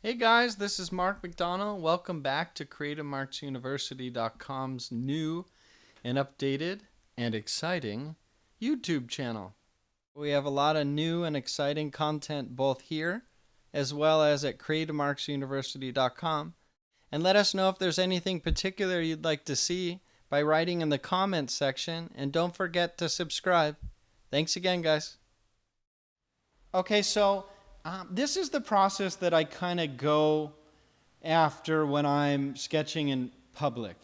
Hey guys, this is Mark McDonald. Welcome back to Cre8tiveMarksUniversity.com's new and updated and exciting YouTube channel. We have a lot of new and exciting content both here as well as at Cre8tiveMarksUniversity.com. And let us know if there's anything particular you'd like to see by writing in the comments section. And don't forget to subscribe. Thanks again, guys. Okay, so this is the process that I kind of go after when I'm sketching in public.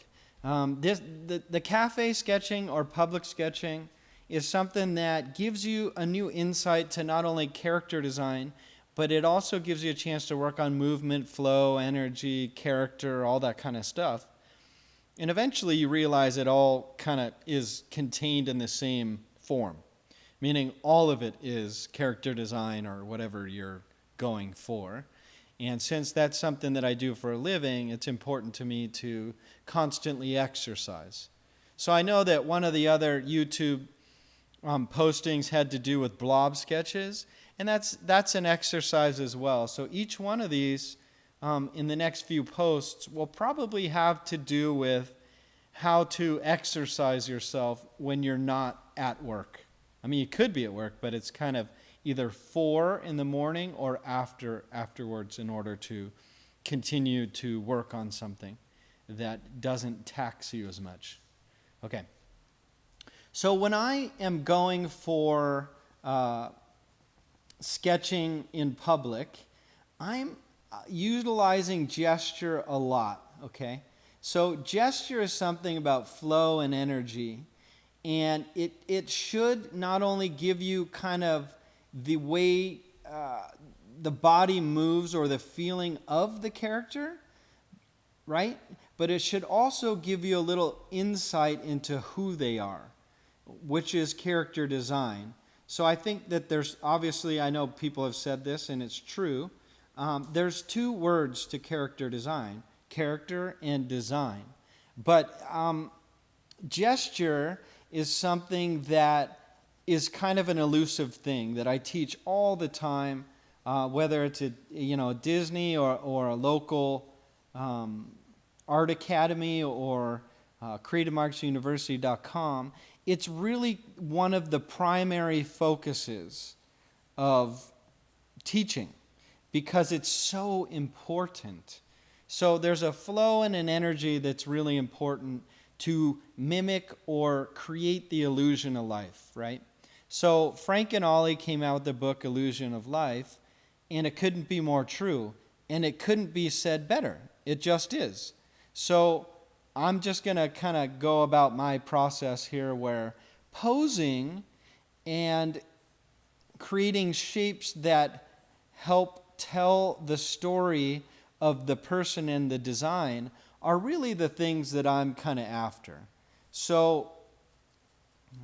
The cafe sketching or public sketching is something that gives you a new insight to not only character design, but it also gives you a chance to work on movement, flow, energy, character, all that kind of stuff. And eventually you realize it all kind of is contained in the same form, meaning all of it is character design or whatever you're going for. And since that's something that I do for a living, it's important to me to constantly exercise. So I know that one of the other YouTube postings had to do with blob sketches, and that's an exercise as well. So each one of these in the next few posts will probably have to do with how to exercise yourself when you're not at work. I mean, you could be at work, but it's kind of either for in the morning or afterwards in order to continue to work on something that doesn't tax you as much. Okay. So when I am going for sketching in public, I'm utilizing gesture a lot, okay? So gesture is something about flow and energy. And it should not only give you kind of the way the body moves or the feeling of the character, right? But it should also give you a little insight into who they are, which is character design. So I think that there's, obviously, I know people have said this and it's true, there's two words to character design, character and design. But gesture is something that is kind of an elusive thing that I teach all the time, whether it's a Disney or a local art academy or Cre8tiveMarksUniversity.com. It's really one of the primary focuses of teaching because it's so important. So there's a flow and an energy that's really important to mimic or create the illusion of life, right? So Frank and Ollie came out with the book Illusion of Life, and it couldn't be more true, and it couldn't be said better. It just is. So I'm just going to kind of go about my process here where posing and creating shapes that help tell the story of the person and the design are really the things that I'm kind of after. So,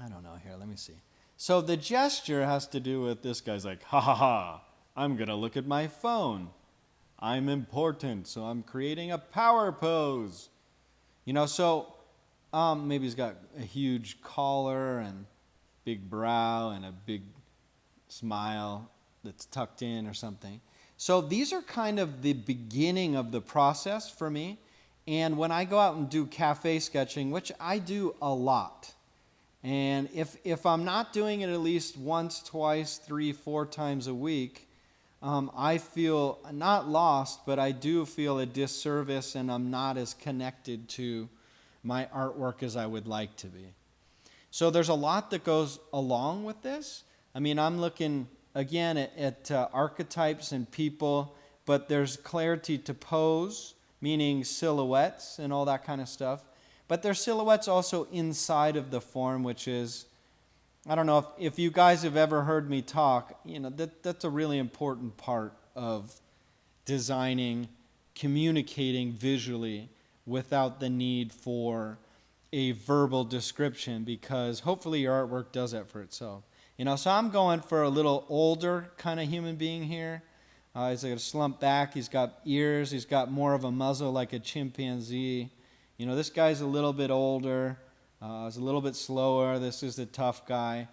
I don't know here, let me see. So the gesture has to do with this guy's like, ha ha ha, I'm going to look at my phone. I'm important, so I'm creating a power pose. So maybe he's got a huge collar and big brow and a big smile that's tucked in or something. So these are kind of the beginning of the process for me. And when I go out and do cafe sketching, which I do a lot, and if I'm not doing it at least once, twice, 3, 4 times a week, I feel not lost, but I do feel a disservice and I'm not as connected to my artwork as I would like to be. So there's a lot that goes along with this. I mean, I'm looking, again, at archetypes and people, but there's clarity to pose, meaning silhouettes and all that kind of stuff. But there's silhouettes also inside of the form, which is, I don't know if you guys have ever heard me talk, that's a really important part of designing, communicating visually without the need for a verbal description, because hopefully your artwork does that for itself. So I'm going for a little older kind of human being here. He's got a slump back, he's got ears, he's got more of a muzzle like a chimpanzee. This guy's a little bit older, he's a little bit slower, this is the tough guy,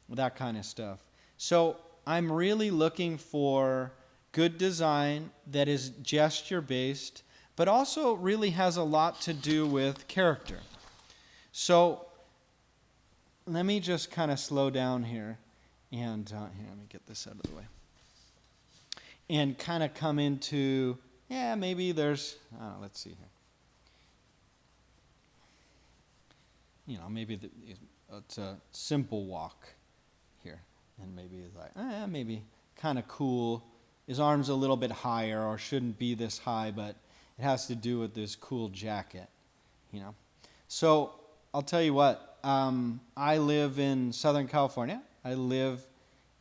that kind of stuff. So I'm really looking for good design that is gesture-based, but also really has a lot to do with character. So let me just kind of slow down here, and here, let me get this out of the way, and kind of come into, maybe there's, let's see here. Maybe it's a simple walk here, and maybe it's like, maybe kind of cool. His arm's a little bit higher, or shouldn't be this high, but it has to do with this cool jacket, So I'll tell you what, I live in Southern California. I live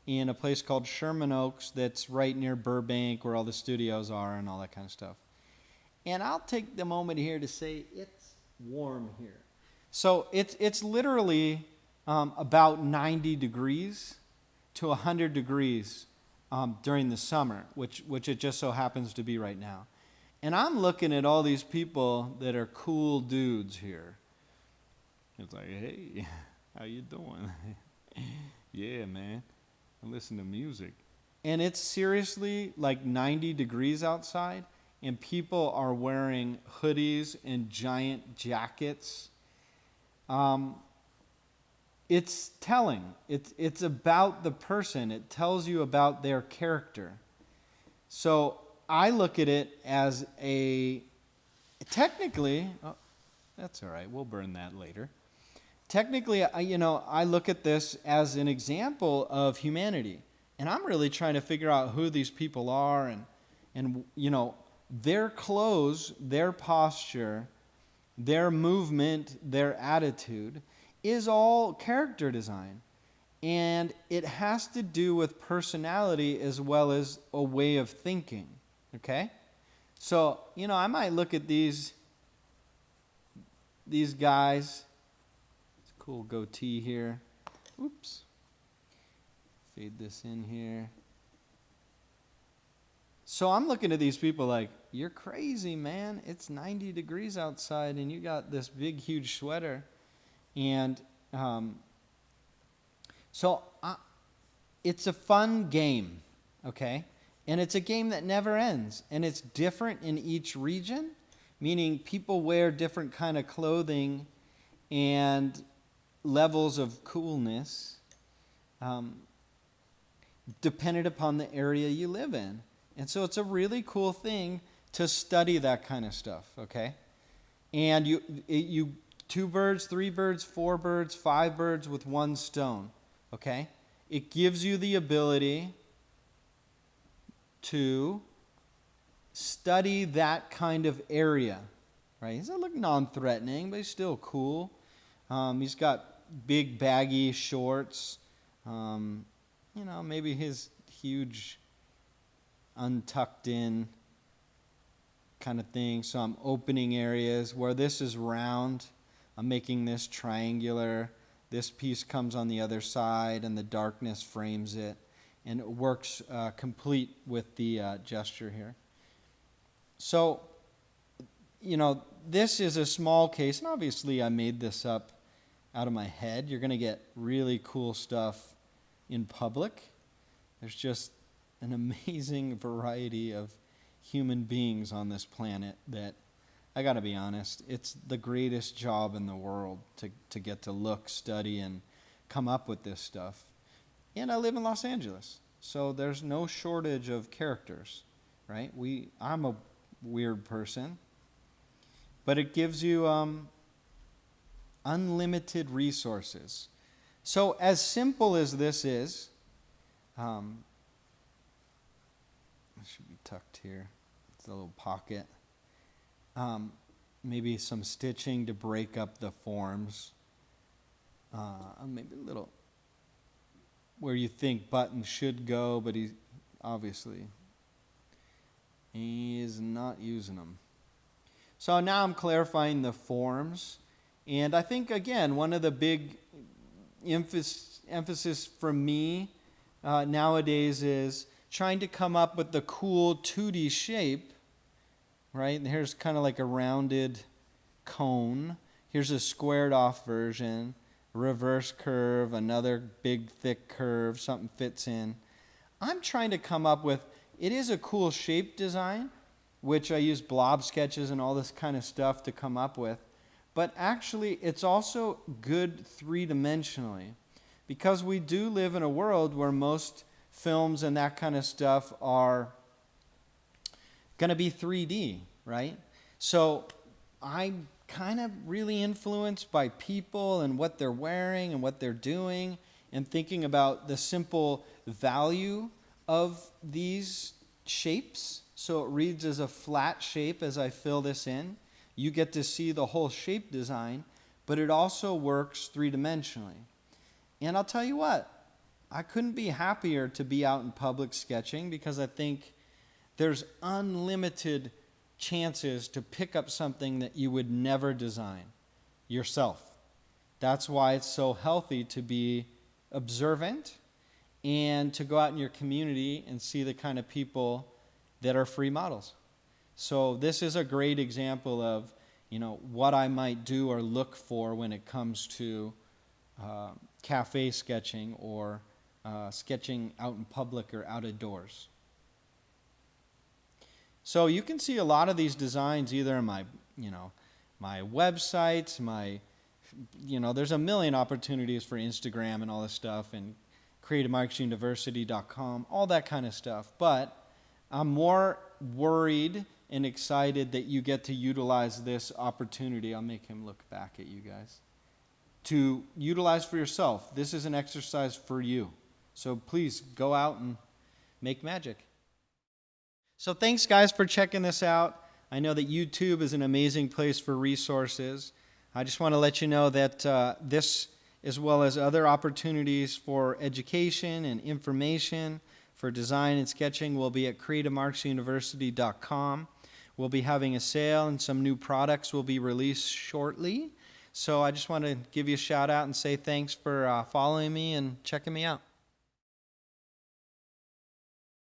in a place called Sherman Oaks that's right near Burbank, where all the studios are and all that kind of stuff. And I'll take the moment here to say it's warm here. So it's literally about 90 degrees to 100 degrees during the summer, which it just so happens to be right now. And I'm looking at all these people that are cool dudes here. It's like, hey, how you doing? Yeah, man, I listen to music. And it's seriously like 90 degrees outside, and people are wearing hoodies and giant jackets. It's telling. It's about the person. It tells you about their character. So I look at it as technically, that's all right, we'll burn that later. Technically, I look at this as an example of humanity. And I'm really trying to figure out who these people are and their clothes, their posture, their movement, their attitude is all character design. And it has to do with personality as well as a way of thinking. Okay? So, I might look at these guys. It's a cool goatee here. Oops. Fade this in here. So I'm looking at these people like, you're crazy, man. It's 90 degrees outside and you got this big, huge sweater. And it's a fun game, okay? And it's a game that never ends. And it's different in each region, meaning people wear different kind of clothing and levels of coolness dependent upon the area you live in. And so it's a really cool thing to study that kind of stuff, okay? And you 2 birds, 3 birds, 4 birds, 5 birds with 1 stone, okay? It gives you the ability to study that kind of area, right? He doesn't look non-threatening, but he's still cool. He's got big baggy shorts. Maybe his huge untucked in kind of thing. So I'm opening areas where this is round. I'm making this triangular. This piece comes on the other side and the darkness frames it. And it works complete with the gesture here. So, this is a small case. And obviously I made this up out of my head. You're going to get really cool stuff in public. There's just an amazing variety of human beings on this planet that, I got to be honest, it's the greatest job in the world to get to look, study, and come up with this stuff. And I live in Los Angeles, so there's no shortage of characters, right? I'm a weird person, but it gives you unlimited resources. So as simple as this is, it should be tucked here. It's a little pocket. Maybe some stitching to break up the forms. Maybe a little where you think buttons should go, but he is not using them. So now I'm clarifying the forms. And I think, again, one of the big emphasis for me nowadays is trying to come up with the cool 2D shape, right? And here's kind of like a rounded cone. Here's a squared off version, a reverse curve, another big thick curve, something fits in. I'm trying to come up with, it is a cool shape design, which I use blob sketches and all this kind of stuff to come up with. But actually, it's also good three-dimensionally, because we do live in a world where most films and that kind of stuff are going to be 3D, right? So I'm kind of really influenced by people and what they're wearing and what they're doing, and thinking about the simple value of these shapes. So it reads as a flat shape as I fill this in. You get to see the whole shape design, but it also works three-dimensionally. And I'll tell you what, I couldn't be happier to be out in public sketching, because I think there's unlimited chances to pick up something that you would never design yourself. That's why it's so healthy to be observant and to go out in your community and see the kind of people that are free models. So this is a great example of, what I might do or look for when it comes to cafe sketching or sketching out in public or out of doors. So you can see a lot of these designs either in my websites, there's a million opportunities for Instagram and all this stuff, and Cre8tiveMarksUniversity.com, all that kind of stuff. But I'm more worried and excited that you get to utilize this opportunity. I'll make him look back at you guys. To utilize for yourself. This is an exercise for you. So please go out and make magic. So thanks, guys, for checking this out. I know that YouTube is an amazing place for resources. I just want to let you know that this, as well as other opportunities for education and information for design and sketching, will be at Cre8tiveMarksUniversity.com. We'll be having a sale, and some new products will be released shortly. So I just want to give you a shout out and say thanks for following me and checking me out.